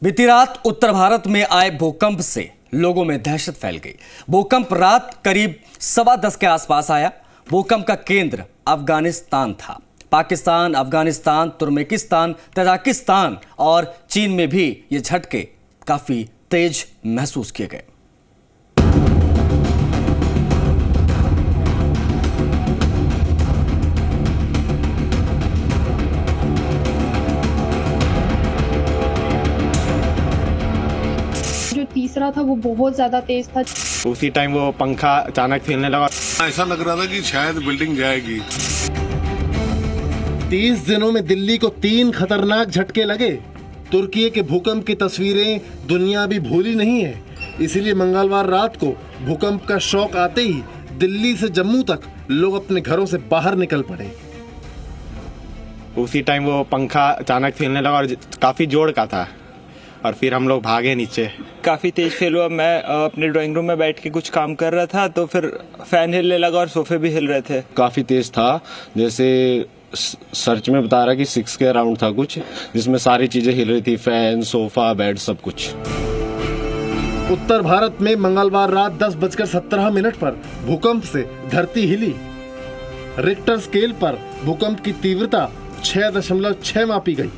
बीती रात उत्तर भारत में आए भूकंप से लोगों में दहशत फैल गई। भूकंप रात करीब 10:15 के आसपास आया। भूकंप का केंद्र अफगानिस्तान था। पाकिस्तान, अफगानिस्तान, तुर्कमेनिस्तान, तजाकिस्तान और चीन में भी ये झटके काफी तेज महसूस किए गए। तीसरा था वो बहुत ज्यादा तेज था। उसी टाइम वो पंखा अचानक हिलने लगा। ऐसा लग रहा था कि शायद बिल्डिंग जाएगी। 30 दिनों में दिल्ली को 3 खतरनाक झटके लगे। तुर्की के भूकंप की तस्वीरें दुनिया अभी भूली नहीं है, इसीलिए मंगलवार रात को भूकंप का शौक आते ही दिल्ली से जम्मू तक लोग अपने घरों से बाहर निकल पड़े। उसी टाइम वो पंखा अचानक हिलने लगा और काफी जोर का था और फिर हम लोग भागे नीचे। काफ़ी तेज फेल हुआ। मैं अपने ड्राइंग रूम में बैठ के कुछ काम कर रहा था तो फिर फैन हिलने लगा और सोफे भी हिल रहे थे। काफ़ी तेज था, जैसे सर्च में बता रहा कि 6 के अराउंड था कुछ, जिसमें सारी चीज़ें हिल रही थी, फैन, सोफा, बेड, सब कुछ। उत्तर भारत में मंगलवार रात 10:17 पर भूकंप से धरती हिली। रिक्टर स्केल पर भूकंप की तीव्रता 6.6 मापी गई।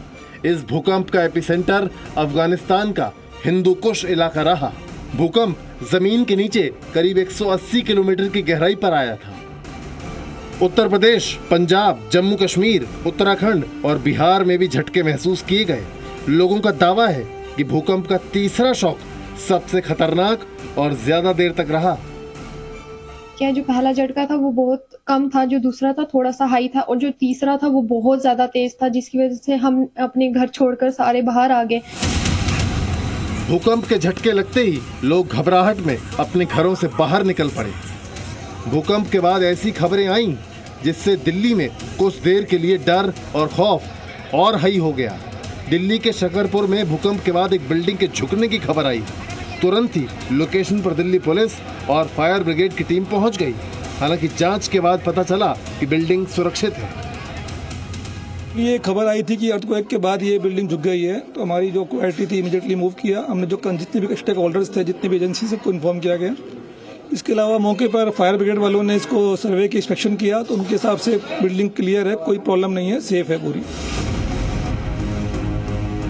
इस भूकंप का एपिसेंटर अफगानिस्तान का हिंदू कुश इलाका रहा। भूकंप जमीन के नीचे करीब 180 किलोमीटर की गहराई पर आया था। उत्तर प्रदेश, पंजाब, जम्मू कश्मीर, उत्तराखंड और बिहार में भी झटके महसूस किए गए। लोगों का दावा है कि भूकंप का तीसरा शॉक सबसे खतरनाक और ज्यादा देर तक रहा। क्या जो पहला झटका था वो बहुत कम था, जो दूसरा था थोड़ा सा हाई था और जो तीसरा था वो बहुत ज्यादा तेज था, जिसकी वजह से हम अपने घर छोड़कर सारे बाहर आ गए। भूकंप के झटके लगते ही लोग घबराहट में अपने घरों से बाहर निकल पड़े। भूकंप के बाद ऐसी खबरें आईं जिससे दिल्ली में कुछ देर के लिए डर और खौफ और हाई हो गया। दिल्ली के शकरपुर में भूकंप के बाद एक बिल्डिंग के झुकने की खबर आई। तुरंत ही लोकेशन पर दिल्ली पुलिस और फायर ब्रिगेड की टीम पहुंच गई। हालांकि जांच के बाद पता चला कि बिल्डिंग सुरक्षित है। ये खबर आई थी कि अर्थक्वेक के बाद ये बिल्डिंग झुक गई है, तो हमारी जो क्वालिटी थी इमीडिएटली मूव किया। हमने जो जितने भी स्टेक होल्डर्स थे, जितनी भी एजेंसी सबको इन्फॉर्म किया गया। इसके अलावा मौके पर फायर ब्रिगेड वालों ने इसको सर्वे की इंस्पेक्शन किया, तो उनके हिसाब से बिल्डिंग क्लियर है, कोई प्रॉब्लम नहीं है, सेफ है पूरी।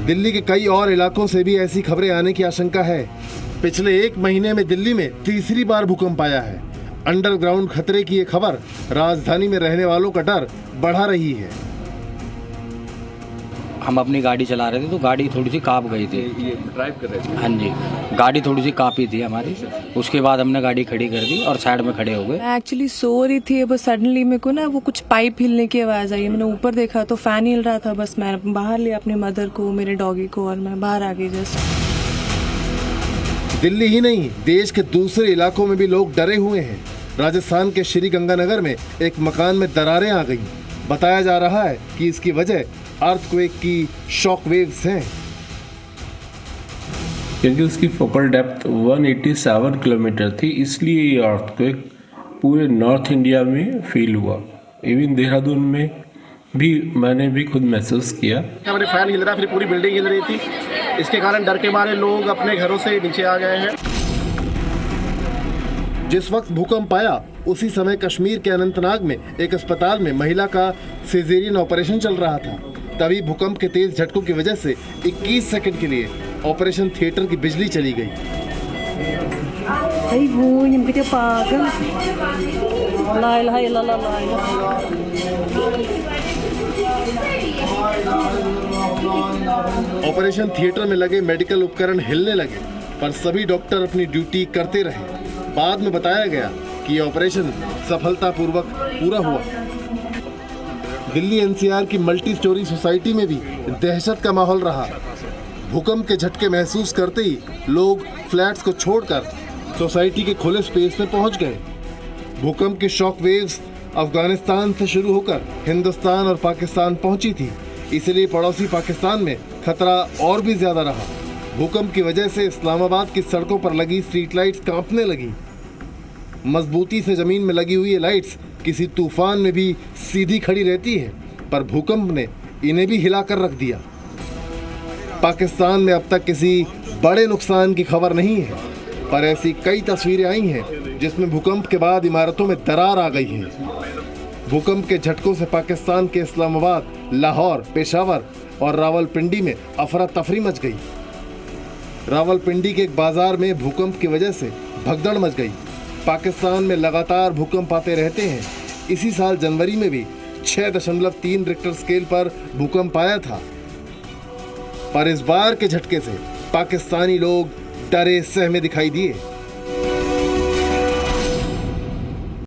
दिल्ली के कई और इलाकों से भी ऐसी खबरें आने की आशंका है। पिछले 1 महीने में दिल्ली में तीसरी बार भूकंप आया है। अंडरग्राउंड खतरे की ये खबर राजधानी में रहने वालों का डर बढ़ा रही है। हम अपनी गाड़ी चला रहे थे तो गाड़ी थोड़ी सी कांप गई थी। ये ड्राइव कर रहे थे? हाँ जी, गाड़ी थोड़ी सी कांपी थी हमारी। उसके बाद हमने गाड़ी खड़ी कर दी और साइड में खड़े हो गए। मैं एक्चुअली सो रही थी, बस सडनली मेरे को ना वो कुछ पाइप हिलने की आवाज आई। मैंने ऊपर देखा तो फैन हिल रहा था। बस मैं बाहर लिया अपने मदर को, मेरे डॉगी को, और मैं बाहर आ गई जस्ट। दिल्ली ही नहीं, देश के दूसरे इलाकों में भी लोग डरे हुए हैं। राजस्थान के श्री गंगानगर में एक मकान में दरारें आ गई। बताया जा रहा है कि इसकी वजह अर्थक्वेक की शॉक वेव्स हैं। क्योंकि उसकी फोकल डेप्थ 187 किलोमीटर थी, इसलिए ये अर्थक्वेक पूरे नॉर्थ इंडिया में फील हुआ। इवन देहरादून में भी मैंने भी खुद महसूस किया। हमारे फैन हिल रहा, फिर पूरी बिल्डिंग हिल रही थी। इसके कारण डर के मारे लोग अपने घरों से नीचे आ गए हैं। जिस वक्त भूकंप आया उसी समय कश्मीर के अनंतनाग में एक अस्पताल में महिला का सिजेरियन ऑपरेशन चल रहा था। तभी भूकंप के तेज झटकों की वजह से 21 सेकंड के लिए ऑपरेशन थिएटर की बिजली चली गई। ऑपरेशन थिएटर में लगे मेडिकल उपकरण हिलने लगे, पर सभी डॉक्टर अपनी ड्यूटी करते रहे। बाद में बताया गया कि ये ऑपरेशन सफलतापूर्वक पूरा हुआ। दिल्ली एनसीआर की मल्टी स्टोरी सोसाइटी में भी दहशत का माहौल रहा। भूकंप के झटके महसूस करते ही लोग फ्लैट्स को छोड़कर सोसाइटी के खुले स्पेस में पहुंच गए। भूकंप की शॉक वेव्स अफगानिस्तान से शुरू होकर हिंदुस्तान और पाकिस्तान पहुंची थी, इसलिए पड़ोसी पाकिस्तान में खतरा और भी ज्यादा रहा। भूकंप की वजह से इस्लामाबाद की सड़कों पर लगी स्ट्रीट लाइट्स कांपने लगी। मजबूती से जमीन में लगी हुई ये लाइट्स किसी तूफान में भी सीधी खड़ी रहती है, पर भूकंप ने इन्हें भी हिलाकर रख दिया। पाकिस्तान में अब तक किसी बड़े नुकसान की खबर नहीं है, पर ऐसी कई तस्वीरें आई हैं जिसमें भूकंप के बाद इमारतों में दरार आ गई है। भूकंप के झटकों से पाकिस्तान के इस्लामाबाद, लाहौर, पेशावर और रावलपिंडी में अफरा तफरी मच गई। रावलपिंडी के एक बाजार में भूकंप की वजह से भगदड़ मच गई। पाकिस्तान में लगातार भूकंप आते रहते हैं। इसी साल जनवरी में भी 6.3 रिक्टर स्केल पर भूकंप आया था, पर इस बार के झटके से पाकिस्तानी लोग डरे सहमे दिखाई दिए।